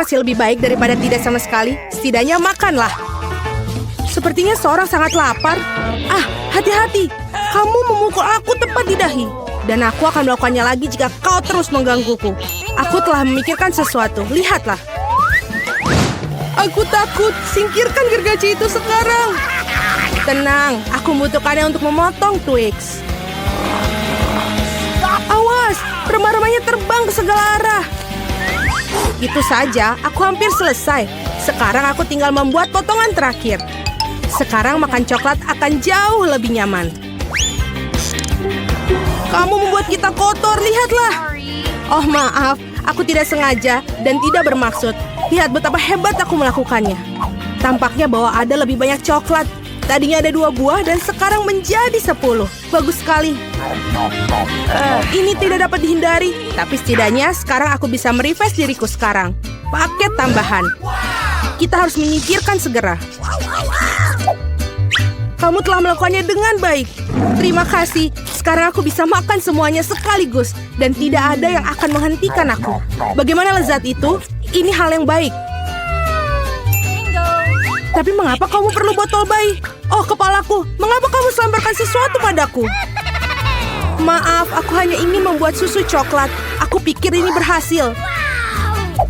masih lebih baik daripada tidak sama sekali. Setidaknya makanlah. Sepertinya seorang sangat lapar. Ah, hati-hati. Kamu memukul aku tepat di dahi. Dan aku akan melakukannya lagi jika kau terus menggangguku. Aku telah memikirkan sesuatu. Lihatlah. Aku takut. Singkirkan gergaji itu sekarang. Tenang, aku membutuhkannya untuk memotong Twix. Awas, remah-remahnya terbang ke segala arah. Itu saja, aku hampir selesai. Sekarang aku tinggal membuat potongan terakhir. Sekarang makan coklat akan jauh lebih nyaman. Kamu membuat kita kotor, lihatlah. Oh maaf, aku tidak sengaja dan tidak bermaksud. Lihat betapa hebat aku melakukannya. Tampaknya bahwa ada lebih banyak coklat. Tadinya ada 2 buah dan sekarang menjadi 10. Bagus sekali. Ini tidak dapat dihindari. Tapi setidaknya sekarang aku bisa merefresh diriku sekarang. Paket tambahan. Kita harus menyingkirkan segera. Kamu telah melakukannya dengan baik. Terima kasih. Sekarang aku bisa makan semuanya sekaligus. Dan tidak ada yang akan menghentikan aku. Bagaimana lezat itu? Ini hal yang baik. Tapi mengapa kamu perlu botol bayi? Oh, kepalaku. Mengapa kamu selemparkan sesuatu padaku? Maaf, aku hanya ingin membuat susu coklat. Aku pikir ini berhasil.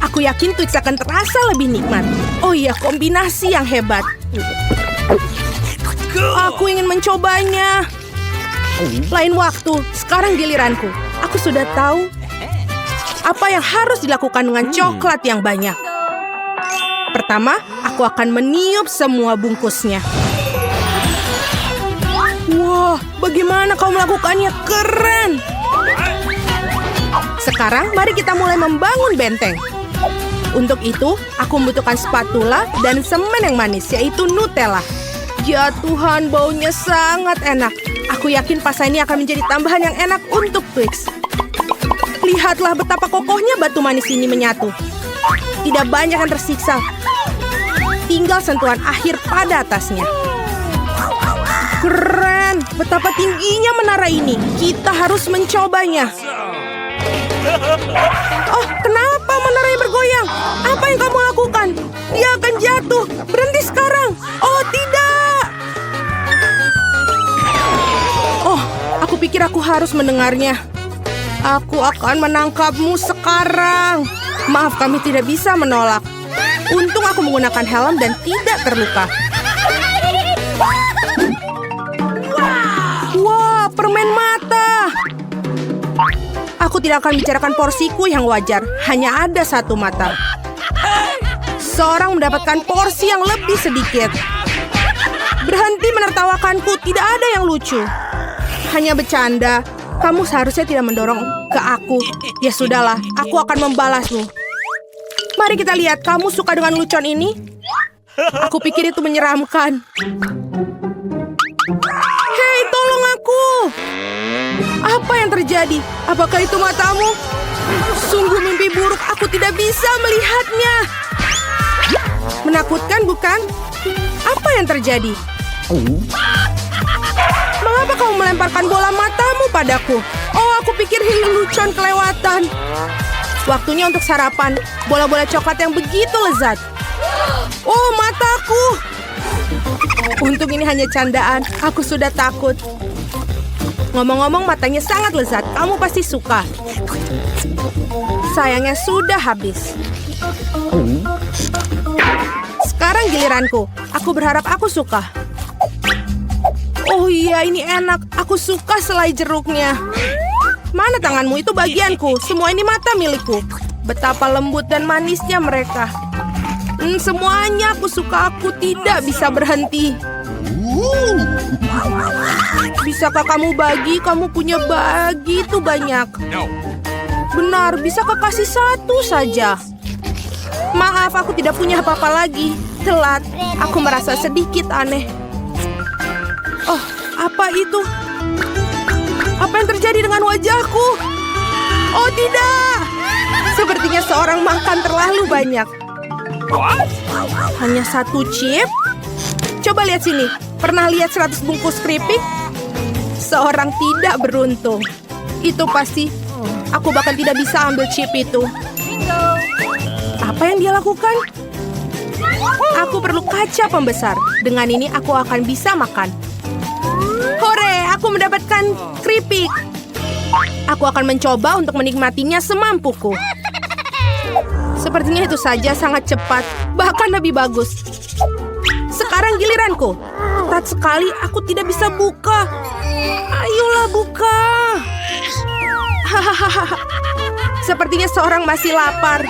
Aku yakin Twix akan terasa lebih nikmat. Oh iya, kombinasi yang hebat. Aku ingin mencobanya. Lain waktu, sekarang giliranku. Aku sudah tahu apa yang harus dilakukan dengan coklat yang banyak. Pertama, aku akan meniup semua bungkusnya. Wah, bagaimana kau melakukannya? Keren! Sekarang, mari kita mulai membangun benteng. Untuk itu, aku membutuhkan spatula dan semen yang manis, yaitu Nutella. Ya Tuhan, baunya sangat enak. Aku yakin pasta ini akan menjadi tambahan yang enak untuk Twix. Lihatlah betapa kokohnya batu manis ini menyatu. Tidak banyak yang tersiksa. Tinggal sentuhan akhir pada atasnya. Keren! Betapa tingginya menara ini. Kita harus mencobanya. Oh, kenapa menaranya bergoyang? Apa yang kamu lakukan? Dia akan jatuh. Berhenti sekarang. Oh, tidak! Oh, aku pikir aku harus mendengarnya. Aku akan menangkapmu sekarang. Maaf, kami tidak bisa menolak. Untung aku menggunakan helm dan tidak terluka. Wah, permen mata. Aku tidak akan bicarakan porsiku yang wajar. Hanya ada 1 mata. Seorang mendapatkan porsi yang lebih sedikit. Berhenti menertawakanku, tidak ada yang lucu. Hanya bercanda. Kamu seharusnya tidak mendorong ke aku. Ya sudahlah, aku akan membalasmu. Mari kita lihat, kamu suka dengan lucuan ini? Aku pikir itu menyeramkan. Hei, tolong aku! Apa yang terjadi? Apakah itu matamu? Sungguh mimpi buruk, aku tidak bisa melihatnya. Menakutkan, bukan? Apa yang terjadi? Mengapa kamu melemparkan bola matamu padaku? Oh, aku pikir lelucon kelewatan. Waktunya untuk sarapan. Bola-bola coklat yang begitu lezat. Oh, mataku. Untung ini hanya candaan. Aku sudah takut. Ngomong-ngomong, matanya sangat lezat. Kamu pasti suka. Sayangnya sudah habis. Sekarang giliranku. Aku berharap aku suka. Oh iya, ini enak. Aku suka selai jeruknya. Mana tanganmu? Itu bagianku. Semua ini mata milikku. Betapa lembut dan manisnya mereka. Semuanya aku suka. Aku tidak bisa berhenti. Bisakah kamu bagi? Kamu punya begitu banyak. Benar, bisakah kasih 1 saja? Maaf, aku tidak punya apa-apa lagi. Telat. Aku merasa sedikit aneh. Oh, apa itu? Apa yang terjadi dengan wajahku? Oh tidak! Sepertinya seorang makan terlalu banyak. Hanya 1 chip? Coba lihat sini. Pernah lihat 100 bungkus keripik? Seorang tidak beruntung. Itu pasti. Aku bahkan tidak bisa ambil chip itu. Apa Apa yang dia lakukan? Aku perlu kaca pembesar. Dengan ini aku akan bisa makan. Hore, aku mendapatkan keripik. Aku akan mencoba untuk menikmatinya semampuku. Sepertinya itu saja sangat cepat, bahkan lebih bagus. Sekarang giliranku. Ketat sekali, aku tidak bisa buka. Ayolah buka. Hahaha. Sepertinya seorang masih lapar.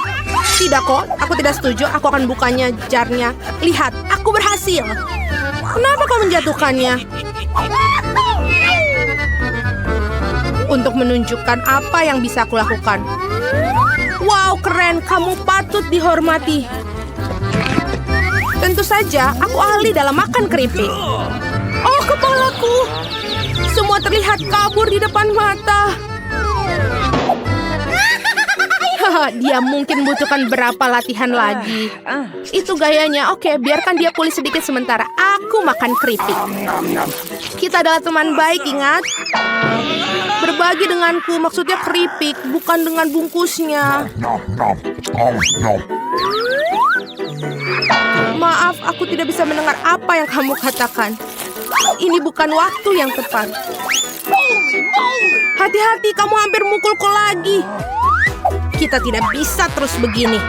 Tidak kok, aku tidak setuju. Aku akan bukanya jarnya. Lihat, aku berhasil. Kenapa kau menjatuhkannya? Untuk menunjukkan apa yang bisa aku lakukan. Wow, keren. Kamu patut dihormati. Tentu saja, aku ahli dalam makan keripik. Oh, kepalaku. Semua terlihat kabur di depan mata. Dia mungkin butuhkan berapa latihan lagi. Itu gayanya. Oke, biarkan dia pulih sedikit sementara. Aku makan keripik. Kita adalah teman baik, ingat? Berbagi denganku, maksudnya keripik, bukan dengan bungkusnya. Maaf, aku tidak bisa mendengar apa yang kamu katakan. Ini bukan waktu yang tepat. Hati-hati, kamu hampir mukulku lagi. Kita tidak bisa terus begini.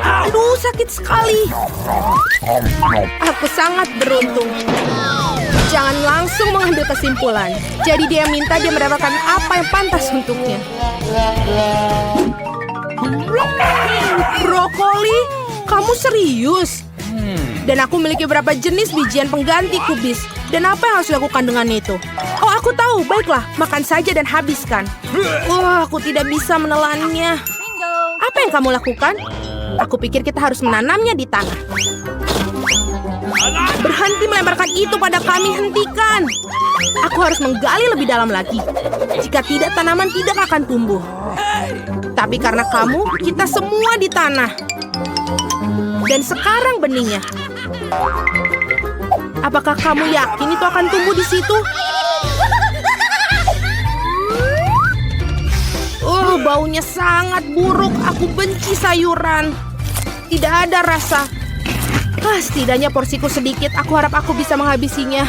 Aduh, sakit sekali. Aku sangat beruntung. Jangan langsung mengambil kesimpulan. Jadi dia minta dia mendapatkan apa yang pantas untuknya. Brokoli? Kamu serius? Dan aku memiliki beberapa jenis bijian pengganti kubis. Dan apa yang harus dilakukan dengan itu? Oh, aku tahu. Baiklah, makan saja dan habiskan. Wah, aku tidak bisa menelannya. Apa yang kamu lakukan? Aku pikir kita harus menanamnya di tanah. Berhenti melemparkan itu pada kami, hentikan. Aku harus menggali lebih dalam lagi. Jika tidak, tanaman tidak akan tumbuh. Tapi karena kamu, kita semua di tanah. Dan sekarang benihnya. Apakah kamu yakin itu akan tumbuh di situ? Baunya sangat buruk. Aku benci sayuran. Tidak ada rasa. Setidaknya porsiku sedikit. Aku harap aku bisa menghabisinya.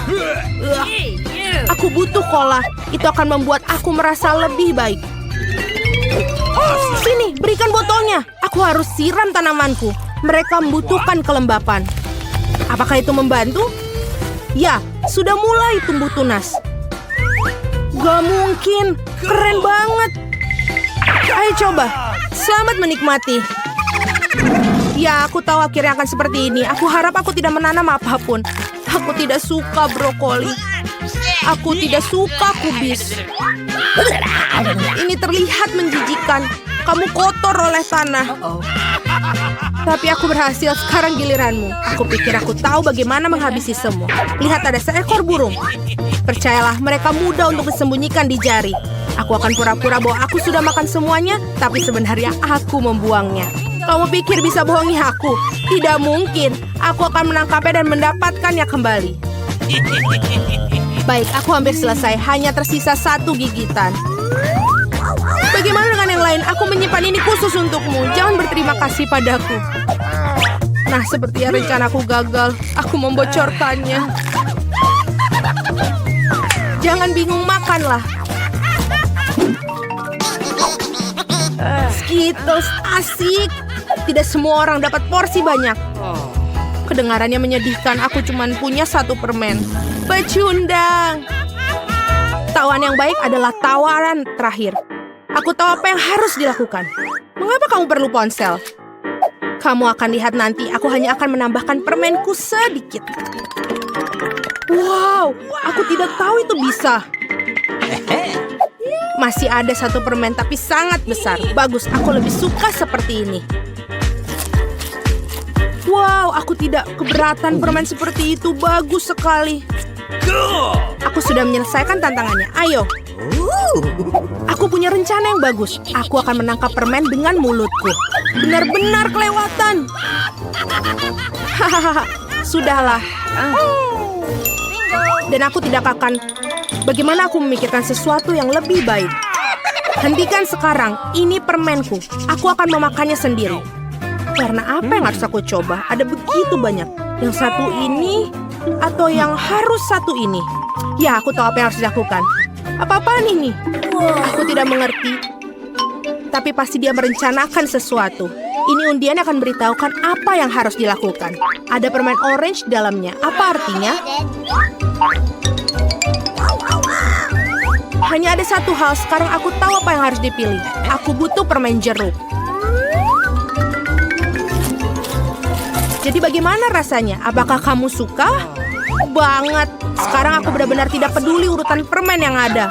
Aku butuh cola. Itu akan membuat aku merasa lebih baik. Sini, berikan botolnya. Aku harus siram tanamanku. Mereka membutuhkan kelembapan. Apakah itu membantu? Ya, sudah mulai tumbuh tunas. Gak mungkin. Keren banget. Ayo coba. Selamat menikmati. Ya, aku tahu akhirnya akan seperti ini. Aku harap aku tidak menanam apapun. Aku tidak suka brokoli. Aku tidak suka kubis. Ini terlihat menjijikan. Kamu kotor oleh tanah. Tapi aku berhasil. Sekarang giliranmu. Aku pikir aku tahu bagaimana menghabisi semua. Lihat, ada seekor burung. Percayalah, mereka mudah untuk disembunyikan di jari. Aku akan pura-pura bahwa aku sudah makan semuanya, tapi sebenarnya aku membuangnya. Kamu pikir bisa bohongi aku? Tidak mungkin. Aku akan menangkapnya dan mendapatkannya kembali. Baik, aku hampir selesai. Hanya tersisa satu gigitan. Bagaimana dengan yang lain? Aku menyimpan ini khusus untukmu. Jangan berterima kasih padaku. Nah, sepertinya rencanaku gagal. Aku membocorkannya. Jangan bingung, makanlah. Skittles asik. Tidak semua orang dapat porsi banyak. Kedengarannya menyedihkan. Aku cuma punya satu permen. Pecundang. Tawaran yang baik adalah tawaran terakhir. Aku tahu apa yang harus dilakukan. Mengapa kamu perlu ponsel? Kamu akan lihat nanti. Aku hanya akan menambahkan permenku sedikit. Wow, aku tidak tahu itu bisa. Masih ada satu permen tapi sangat besar. Bagus, aku lebih suka seperti ini. Wow, aku tidak keberatan permen seperti itu. Bagus sekali. Aku sudah menyelesaikan tantangannya. Ayo. Aku punya rencana yang bagus. Aku akan menangkap permen dengan mulutku. Benar-benar kelewatan. Hahaha. Sudahlah. Dan aku tidak akan... Bagaimana aku memikirkan sesuatu yang lebih baik? Hentikan sekarang. Ini permenku. Aku akan memakannya sendiri. Karena apa yang harus aku coba? Ada begitu banyak. Yang satu ini atau yang harus satu ini? Ya, aku tahu apa yang harus dilakukan. Apa-apaan ini? Aku tidak mengerti. Tapi pasti dia merencanakan sesuatu. Ini undian akan beritahukan apa yang harus dilakukan. Ada permen orange di dalamnya. Apa artinya? Hanya ada satu hal. Sekarang aku tahu apa yang harus dipilih. Aku butuh permen jeruk. Jadi bagaimana rasanya? Apakah kamu suka? Banget. Sekarang aku benar-benar tidak peduli urutan permen yang ada.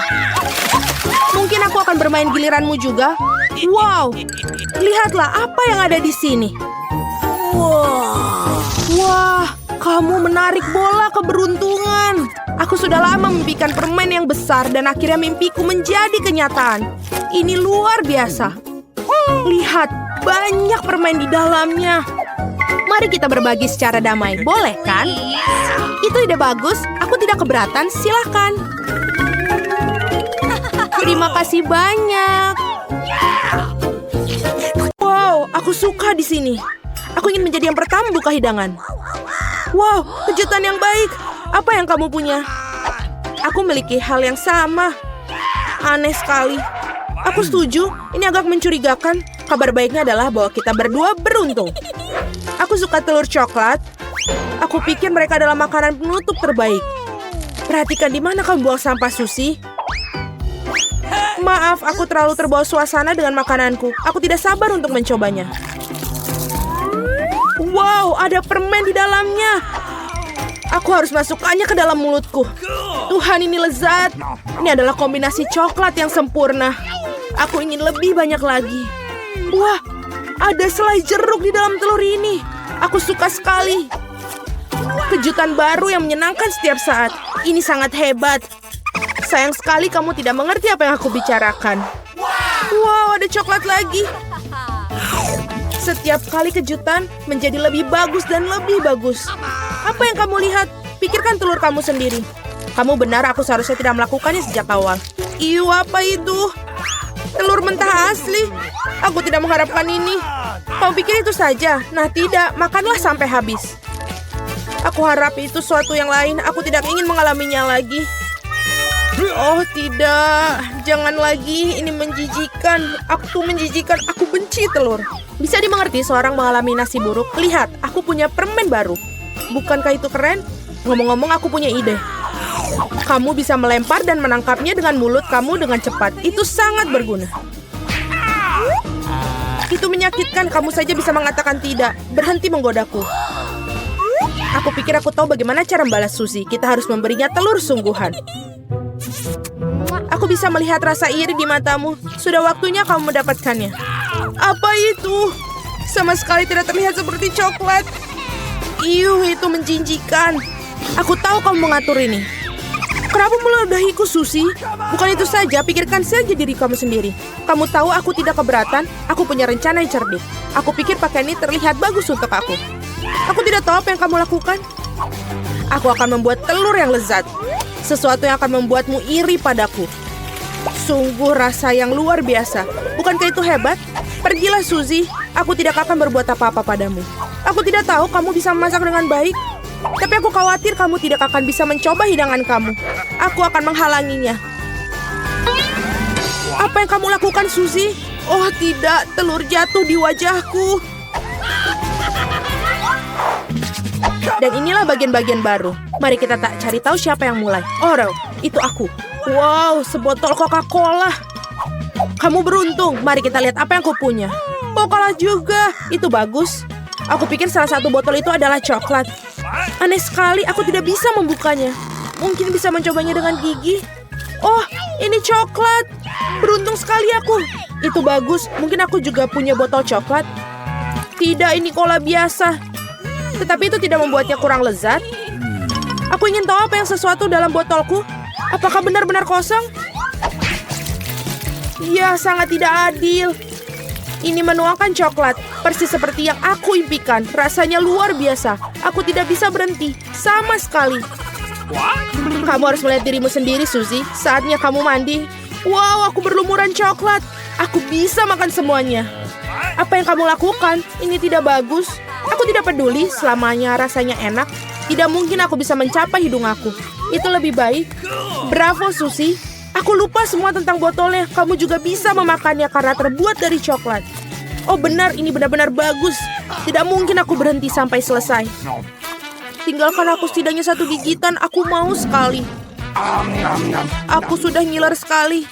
Mungkin aku akan bermain giliranmu juga. Wow, lihatlah apa yang ada di sini. Wah, kamu menarik bola keberuntungan. Aku sudah lama memimpikan permen yang besar dan akhirnya mimpiku menjadi kenyataan. Ini luar biasa. Lihat, banyak permen di dalamnya. Mari kita berbagi secara damai, boleh kan? Itu ide bagus, aku tidak keberatan, silakan. Terima kasih banyak. Wow, aku suka di sini. Aku ingin menjadi yang pertama buka hidangan. Wow, kejutan yang baik. Apa yang kamu punya? Aku memiliki hal yang sama. Aneh sekali. Aku setuju, ini agak mencurigakan. Kabar baiknya adalah bahwa kita berdua beruntung. Aku suka telur coklat. Aku pikir mereka adalah makanan penutup terbaik. Perhatikan di mana kamu buang sampah, Susie. Maaf, aku terlalu terbawa suasana dengan makananku. Aku tidak sabar untuk mencobanya. Wow, ada permen di dalamnya. Aku harus masukkannya ke dalam mulutku. Tuhan, ini lezat. Ini adalah kombinasi coklat yang sempurna. Aku ingin lebih banyak lagi. Wah, ada selai jeruk di dalam telur ini. Aku suka sekali. Kejutan baru yang menyenangkan setiap saat. Ini sangat hebat. Sayang sekali kamu tidak mengerti apa yang aku bicarakan. Wow, ada coklat lagi. Setiap kali kejutan menjadi lebih bagus dan lebih bagus. Apa yang kamu lihat? Pikirkan telur kamu sendiri. Kamu benar, aku seharusnya tidak melakukannya sejak awal. Iu, apa itu? Telur mentah asli. Aku tidak mengharapkan ini. Kau pikir itu saja? Nah, tidak. Makanlah sampai habis. Aku harap itu suatu yang lain. Aku tidak ingin mengalaminya lagi. Oh, tidak. Jangan lagi. Ini menjijikan. Aku menjijikan. Aku benci telur. Bisa dimengerti seorang mengalami nasi buruk. Lihat, aku punya permen baru. Bukankah itu keren? Ngomong-ngomong, aku punya ide. Kamu bisa melempar dan menangkapnya dengan mulut kamu dengan cepat. Itu sangat berguna. Itu menyakitkan. Kamu saja bisa mengatakan tidak. Berhenti menggodaku. Aku pikir aku tahu bagaimana cara membalas Susie. Kita harus memberinya telur sungguhan. Aku bisa melihat rasa iri di matamu. Sudah waktunya kamu mendapatkannya. Apa itu? Sama sekali tidak terlihat seperti coklat. Itu menjijikkan. Aku tahu kamu mengatur ini. Kenapa meludahiku, Susie? Bukan itu saja, pikirkan saja diri kamu sendiri. Kamu tahu aku tidak keberatan. Aku punya rencana yang cerdik. Aku pikir pakaian ini terlihat bagus untuk aku. Aku tidak tahu apa yang kamu lakukan. Aku akan membuat telur yang lezat. Sesuatu yang akan membuatmu iri padaku. Sungguh rasa yang luar biasa. Bukankah itu hebat? Pergilah, Susie. Aku tidak akan berbuat apa-apa padamu. Aku tidak tahu kamu bisa memasak dengan baik. Tapi aku khawatir kamu tidak akan bisa mencoba hidangan kamu. Aku akan menghalanginya. Apa yang kamu lakukan, Susie? Oh tidak, telur jatuh di wajahku. Dan inilah bagian-bagian baru. Mari kita tak cari tahu siapa yang mulai. Oh, itu aku. Wow, sebotol Coca-Cola. Kamu beruntung. Mari kita lihat apa yang aku punya. Oh, kalah juga. Itu bagus. Aku pikir salah satu botol itu adalah coklat. Aneh sekali, aku tidak bisa membukanya. Mungkin bisa mencobanya dengan gigi. Oh, ini coklat. Beruntung sekali aku. Itu bagus. Mungkin aku juga punya botol coklat. Tidak, ini cola biasa. Tetapi itu tidak membuatnya kurang lezat. Aku ingin tahu apa yang sesuatu dalam botolku. Apakah benar-benar kosong? Ya, sangat tidak adil. Ini menuangkan coklat, persis seperti yang aku impikan. Rasanya luar biasa. Aku tidak bisa berhenti, sama sekali. Kamu harus melihat dirimu sendiri, Susie. Saatnya kamu mandi. Wow, aku berlumuran coklat. Aku bisa makan semuanya. Apa yang kamu lakukan? Ini tidak bagus. Aku tidak peduli selamanya rasanya enak. Tidak mungkin aku bisa mencapai hidung aku. Itu lebih baik. Bravo, Susie. Aku lupa semua tentang botolnya. Kamu juga bisa memakannya karena terbuat dari coklat. Oh benar, ini benar-benar bagus. Tidak mungkin aku berhenti sampai selesai. Tinggalkan aku setidaknya 1 gigitan. Aku mau sekali. Aku sudah ngiler sekali.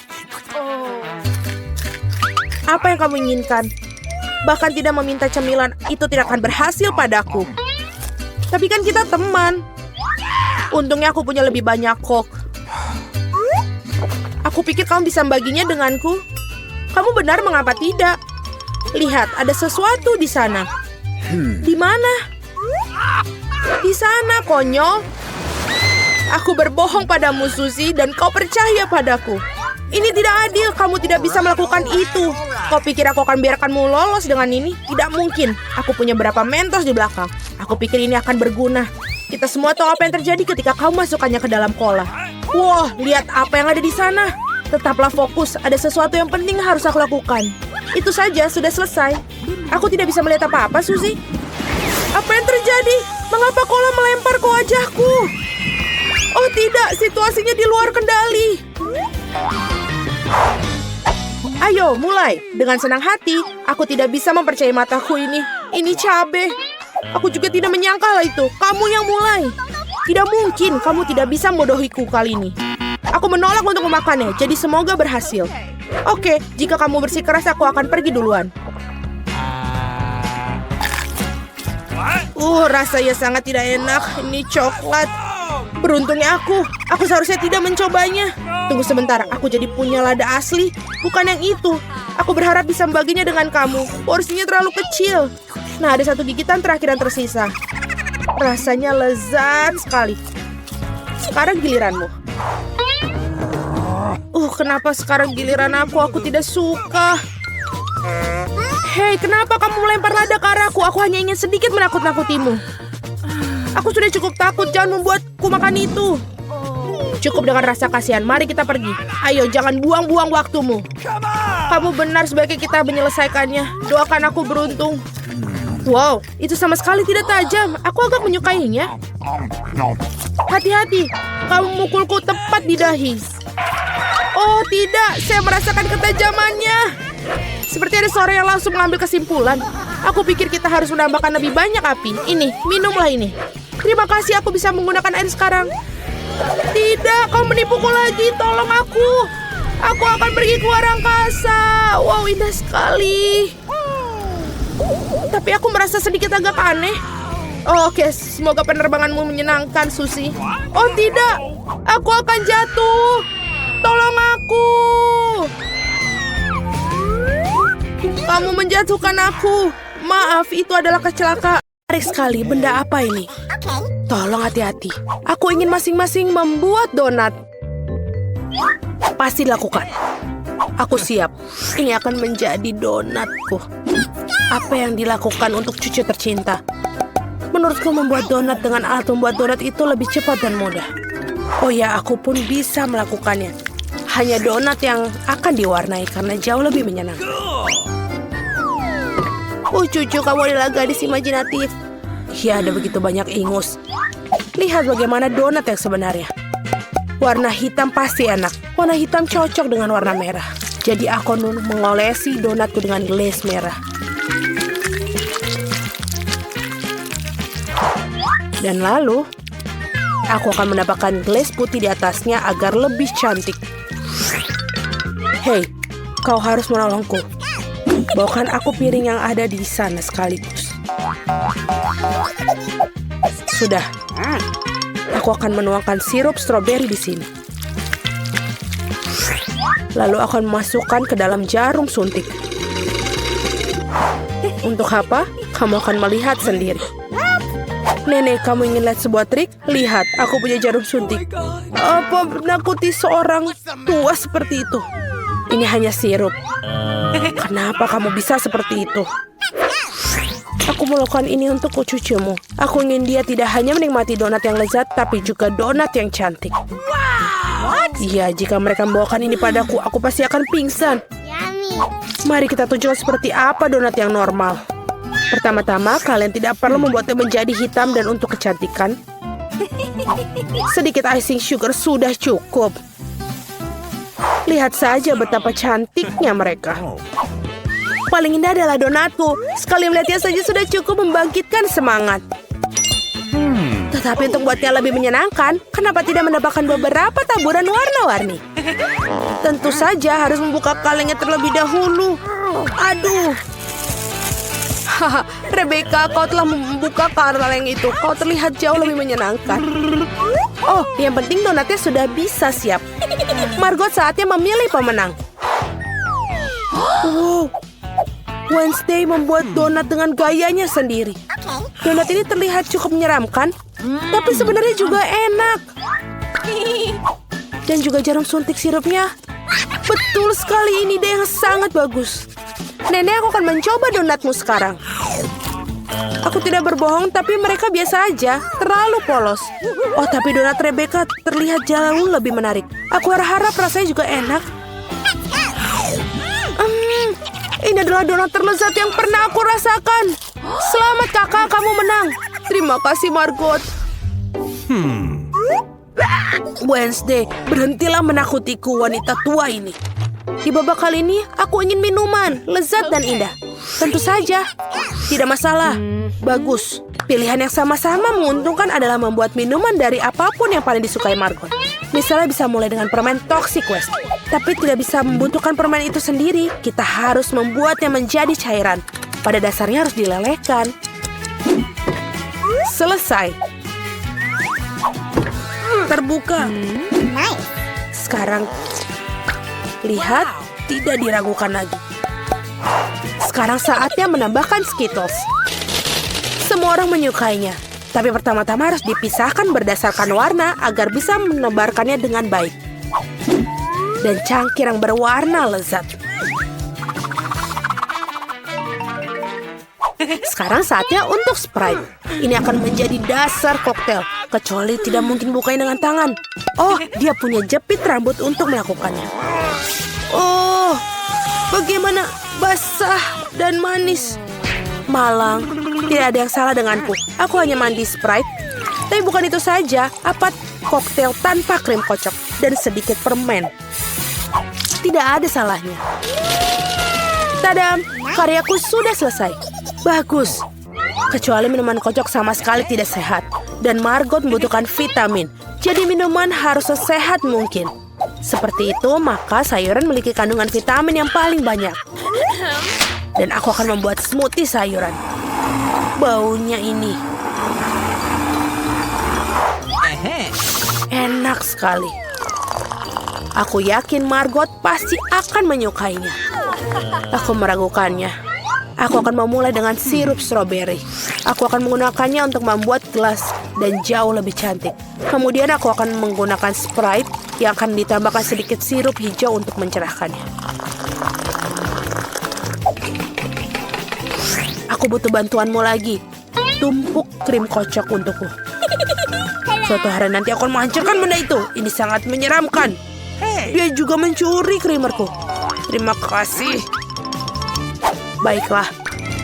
Apa yang kamu inginkan? Bahkan tidak meminta cemilan, itu tidak akan berhasil padaku. Tapi kan kita teman. Untungnya aku punya lebih banyak kok. Aku pikir kamu bisa membaginya denganku. Kamu benar, mengapa tidak? Lihat, ada sesuatu di sana. Di mana? Di sana, konyol. Aku berbohong padamu, Susie, dan kau percaya padaku. Ini tidak adil, kamu tidak bisa melakukan itu. Kau pikir aku akan biarkanmu lolos dengan ini? Tidak mungkin. Aku punya berapa mentos di belakang. Aku pikir ini akan berguna. Kita semua tahu apa yang terjadi ketika kau masukkannya ke dalam kola. Wah, lihat apa yang ada di sana. Tetaplah fokus, ada sesuatu yang penting harus aku lakukan. Itu saja, sudah selesai. Aku tidak bisa melihat apa-apa, Susie. Apa yang terjadi? Mengapa kola melempar ke wajahku? Oh tidak, situasinya di luar kendali. Ayo, mulai. Dengan senang hati, aku tidak bisa mempercayai mataku ini. Ini cabai. Aku juga tidak menyangka hal itu. Kamu yang mulai. Tidak mungkin, kamu tidak bisa membodohiku kali ini. Aku menolak untuk memakannya, jadi semoga berhasil. Oke, jika kamu bersikeras, aku akan pergi duluan. Rasanya sangat tidak enak. Ini coklat. Beruntungnya aku seharusnya tidak mencobanya. Tunggu sebentar, aku jadi punya lada asli. Bukan yang itu. Aku berharap bisa membaginya dengan kamu. Porsinya terlalu kecil. Nah, ada 1 gigitan terakhir yang tersisa. Rasanya lezat sekali. Sekarang giliranmu. Kenapa sekarang giliran aku? Aku tidak suka. Hei, kenapa kamu melempar lada ke arahku? Aku hanya ingin sedikit menakut-nakutimu. Aku sudah cukup takut, jangan membuatku makan itu. Cukup dengan rasa kasihan, mari kita pergi. Ayo, jangan buang-buang waktumu. Kamu benar, sebaiknya kita menyelesaikannya. Doakan aku beruntung. Wow, itu sama sekali tidak tajam. Aku agak menyukainya. Hati-hati, kamu memukulku tepat di dahi. Oh tidak, saya merasakan ketajamannya. Seperti ada seorang yang langsung mengambil kesimpulan. Aku pikir kita harus menambahkan lebih banyak api. Ini, minumlah ini. Terima kasih, aku bisa menggunakan air sekarang. Tidak, kau menipuku lagi. Tolong aku. Aku akan pergi ke luar angkasa. Wow, indah sekali. Tapi aku merasa sedikit agak aneh. Oke, semoga penerbanganmu menyenangkan, Susie. Oh tidak, aku akan jatuh. Tolong aku. Kamu menjatuhkan aku. Maaf, itu adalah kecelakaan. Menarik sekali, benda apa ini? Tolong hati-hati. Aku ingin masing-masing membuat donat. Pasti lakukan. Aku siap. Ini akan menjadi donatku. Apa yang dilakukan untuk cucu tercinta? Menurutku membuat donat dengan alat membuat donat itu lebih cepat dan mudah. Oh ya, aku pun bisa melakukannya. Hanya donat yang akan diwarnai karena jauh lebih menyenangkan. Cucu, kamu adalah gadis imajinatif. Ya, ada begitu banyak ingus. Lihat bagaimana donat yang sebenarnya. Warna hitam pasti enak. Warna hitam cocok dengan warna merah. Jadi aku mengolesi donatku dengan glaze merah. Dan lalu, aku akan menambahkan glaze putih di atasnya agar lebih cantik. Hei, kau harus menolongku. Bawakan aku piring yang ada di sana sekaligus. Sudah. Aku akan menuangkan sirup stroberi di sini. Lalu akan memasukkan ke dalam jarum suntik. Untuk apa? Kamu akan melihat sendiri. Nenek, kamu ingin lihat sebuah trik? Lihat, aku punya jarum suntik. Apa menakuti seorang tua seperti itu? Ini hanya sirup. Kenapa kamu bisa seperti itu? Aku melakukan ini untuk cucumu. Aku ingin dia tidak hanya menikmati donat yang lezat, tapi juga donat yang cantik. Iya, jika mereka membawakan ini padaku, aku pasti akan pingsan. Mari kita tunjukkan seperti apa donat yang normal. Pertama-tama, kalian tidak perlu membuatnya menjadi hitam dan untuk kecantikan. Sedikit icing sugar sudah cukup. Lihat saja betapa cantiknya mereka. Paling indah adalah donatku. Sekali melihatnya saja sudah cukup membangkitkan semangat. Tetapi untuk buatnya lebih menyenangkan, kenapa tidak menambahkan beberapa taburan warna-warni? Tentu saja harus membuka kalengnya terlebih dahulu. Aduh. Haha, Rebecca, kau telah membuka kaleng itu. Kau terlihat jauh lebih menyenangkan. Oh, yang penting donatnya sudah bisa siap. Margot saatnya memilih pemenang. Wow. Wednesday membuat donat dengan gayanya sendiri. Donat ini terlihat cukup menyeramkan, tapi sebenarnya juga enak. Dan juga jarum suntik sirupnya. Betul sekali, ini ide yang sangat bagus. Nenek, aku akan mencoba donatmu sekarang. Aku tidak berbohong, tapi mereka biasa aja, terlalu polos. Oh, tapi donat Rebecca terlihat jauh lebih menarik. Aku harap rasanya juga enak. Ini adalah donat terlezat yang pernah aku rasakan. Selamat kakak, kamu menang. Terima kasih, Margot. Wednesday, berhentilah menakutiku, wanita tua ini. Di babak kali ini, aku ingin minuman, lezat dan indah. Tentu saja, tidak masalah. Bagus. Pilihan yang sama-sama menguntungkan adalah membuat minuman dari apapun yang paling disukai Margot. Misalnya bisa mulai dengan permen Toxic West. Tapi tidak bisa membutuhkan permen itu sendiri. Kita harus membuatnya menjadi cairan. Pada dasarnya harus dilelehkan. Selesai. Terbuka. Sekarang, lihat, tidak diragukan lagi. Sekarang saatnya menambahkan Skittles. Semua orang menyukainya. Tapi pertama-tama harus dipisahkan berdasarkan warna agar bisa menebarkannya dengan baik. Dan cangkir yang berwarna lezat. Sekarang saatnya untuk Sprite. Ini akan menjadi dasar koktail. Kecuali tidak mungkin bukanya dengan tangan. Oh, dia punya jepit rambut untuk melakukannya. Oh, bagaimana basah dan manis. Malang, tidak ada yang salah denganku. Aku hanya mandi Sprite. Tapi bukan itu saja, apa koktail tanpa krim kocok dan sedikit permen. Tidak ada salahnya. Tadam, karyaku sudah selesai. Bagus. Kecuali minuman kocok sama sekali tidak sehat. Dan Margot membutuhkan vitamin. Jadi minuman harus sesehat mungkin. Seperti itu, maka sayuran memiliki kandungan vitamin yang paling banyak. Dan aku akan membuat smoothie sayuran. Baunya ini. Enak sekali. Aku yakin Margot pasti akan menyukainya. Aku meragukannya. Aku akan memulai dengan sirup stroberi. Aku akan menggunakannya untuk membuat gelas dan jauh lebih cantik. Kemudian aku akan menggunakan Sprite yang akan ditambahkan sedikit sirup hijau untuk mencerahkannya. Aku butuh bantuanmu lagi. Tumpuk krim kocok untukku. Suatu hari nanti aku akan menghancurkan benda itu. Ini sangat menyeramkan. Dia juga mencuri krimerku. Terima kasih. Baiklah.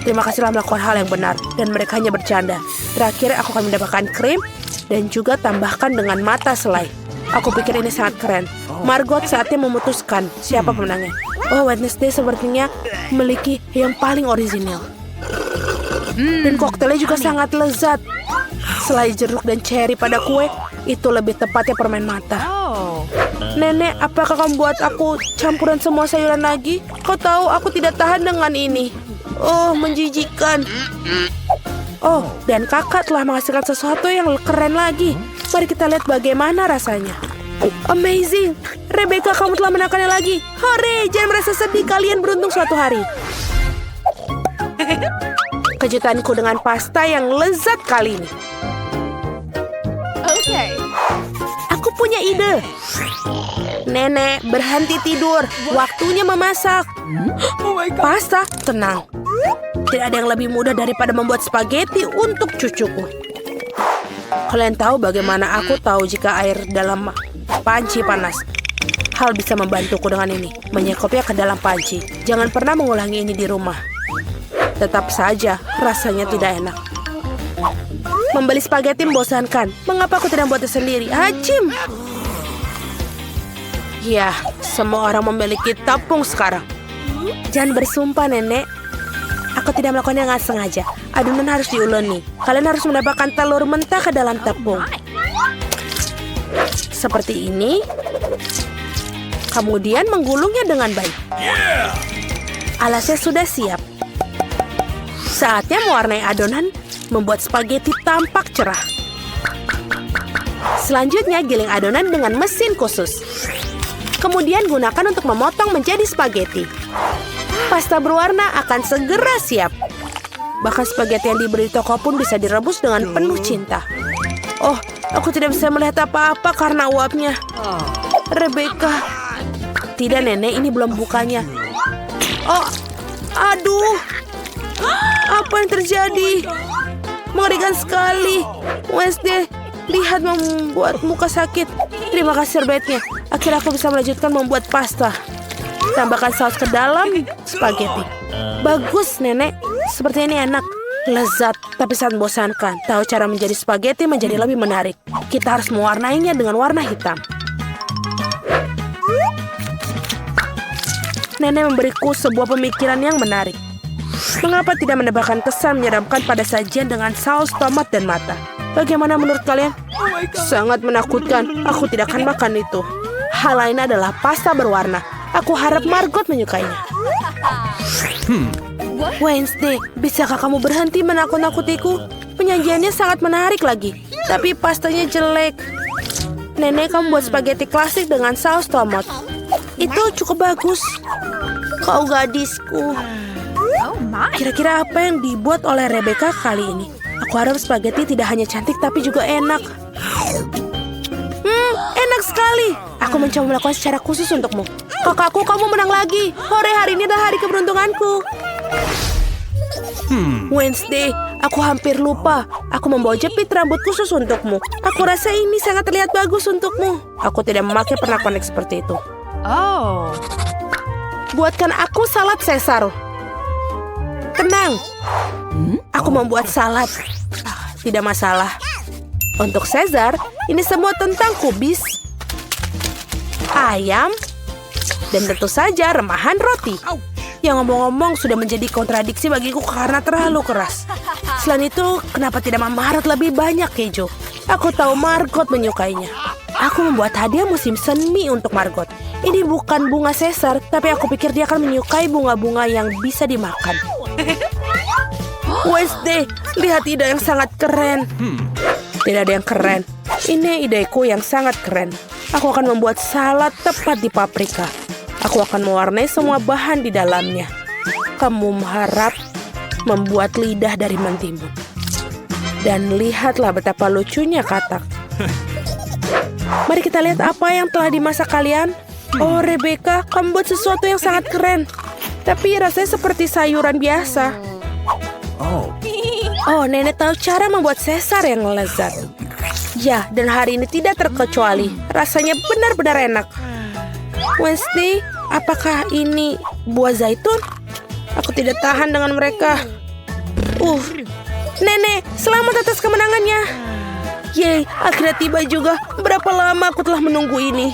Terima kasih telah melakukan hal yang benar. Dan mereka hanya bercanda. Terakhir aku akan mendapatkan krim. Dan juga tambahkan dengan mata selai. Aku pikir ini sangat keren. Margot saatnya memutuskan siapa pemenangnya. Oh, Wednesday sepertinya memiliki yang paling orisinal. Dan koktelnya juga sangat lezat. Selai jeruk dan cherry pada kue, itu lebih tepatnya permen mata. Nenek, apakah kamu buat aku campuran semua sayuran lagi? Kau tahu aku tidak tahan dengan ini. Oh, menjijikan. Oh, dan kakak telah menghasilkan sesuatu yang keren lagi. Mari kita lihat bagaimana rasanya. Amazing. Rebecca, kamu telah menangkannya lagi. Hore, jangan merasa sedih, kalian beruntung suatu hari. Kejutanku dengan pasta yang lezat kali ini. Okay. Aku punya ide. Nenek, berhenti tidur. Waktunya memasak. Oh my God. Pasta, tenang. Tidak ada yang lebih mudah daripada membuat spaghetti untuk cucuku. Kalian tahu bagaimana aku tahu jika air dalam panci panas? hal bisa membantuku dengan ini. Menyekopnya ke dalam panci. Jangan pernah mengulangi ini di rumah. Tetap saja, rasanya tidak enak. Membeli spaghetti membosankan. Mengapa aku tidak membuatnya sendiri? Hacim! Ya, semua orang memiliki tepung sekarang. Jangan bersumpah, Nenek. Aku tidak melakukannya dengan sengaja. Adonan harus diuleni. Kalian harus mendapatkan telur mentah ke dalam tepung. Seperti ini. Kemudian menggulungnya dengan baik. Alasnya sudah siap. Saatnya mewarnai adonan, membuat spaghetti tampak cerah. Selanjutnya giling adonan dengan mesin khusus. Kemudian gunakan untuk memotong menjadi spaghetti. Pasta berwarna akan segera siap. Bahkan spaghetti yang diberi toko pun bisa direbus dengan penuh cinta. Oh, aku tidak bisa melihat apa-apa karena uapnya. Rebecca. Tidak, Nenek, ini belum bukanya. Oh, aduh. Apa yang terjadi? Mengerikan sekali. Wednesday, lihat membuat muka sakit. Terima kasih serbetnya. Akhirnya aku bisa melanjutkan membuat pasta. Tambahkan saus ke dalam spaghetti. Bagus, Nenek. Seperti ini enak. Lezat, tapi sangat membosankan. Tahu cara menjadi spaghetti menjadi lebih menarik. Kita harus mewarnainya dengan warna hitam. Nenek memberiku sebuah pemikiran yang menarik. Mengapa tidak menambahkan kesan menyeramkan pada sajian dengan saus tomat dan mata? Bagaimana menurut kalian? Sangat menakutkan. Aku tidak akan makan itu. Hal lain adalah pasta berwarna. Aku harap Margot menyukainya. Wednesday, bisakah kamu berhenti menakut-nakutiku? Penyajiannya sangat menarik lagi. Tapi pastanya jelek. Nenek, kamu buat spaghetti klasik dengan saus tomat. Itu cukup bagus. Kau gadisku. Kira-kira apa yang dibuat oleh Rebecca kali ini? Aku harap spaghetti tidak hanya cantik tapi juga enak. Enak sekali. Aku mencoba melakukan secara khusus untukmu. Kakakku, kamu menang lagi. Hore, hari ini adalah hari keberuntunganku. Wednesday, aku hampir lupa. Aku membawa jepit rambut khusus untukmu. Aku rasa ini sangat terlihat bagus untukmu. Aku tidak memakai pernak-pernik seperti itu. Oh. Buatkan aku salad Caesar. Tenang. Aku membuat salad. Tidak masalah. Untuk Caesar, ini semua tentang kubis, ayam, dan tentu saja remahan roti. Yang ngomong-ngomong sudah menjadi kontradiksi bagiku karena terlalu keras. Selain itu, kenapa tidak memahat lebih banyak keju? Aku tahu Margot menyukainya. Aku membuat hadiah musim semi untuk Margot. Ini bukan bunga Caesar, tapi aku pikir dia akan menyukai bunga-bunga yang bisa dimakan. Wednesday, lihat ide yang sangat keren. Tidak ada yang keren. Ini ideku yang sangat keren. Aku akan membuat salad tepat di paprika. Aku akan mewarnai semua bahan di dalamnya. Kamu harap membuat lidah dari mentimun. Dan lihatlah betapa lucunya katak. Mari kita lihat apa yang telah dimasak kalian. Oh, Rebecca, kamu buat sesuatu yang sangat keren. Tapi rasanya seperti sayuran biasa. Oh, Nenek tahu cara membuat Caesar yang lezat. Ya, dan hari ini tidak terkecuali. Rasanya benar-benar enak. Wednesday, apakah ini buah zaitun? Aku tidak tahan dengan mereka. Nenek, selamat atas kemenangannya. Yeay, akhirnya tiba juga. Berapa lama aku telah menunggu ini.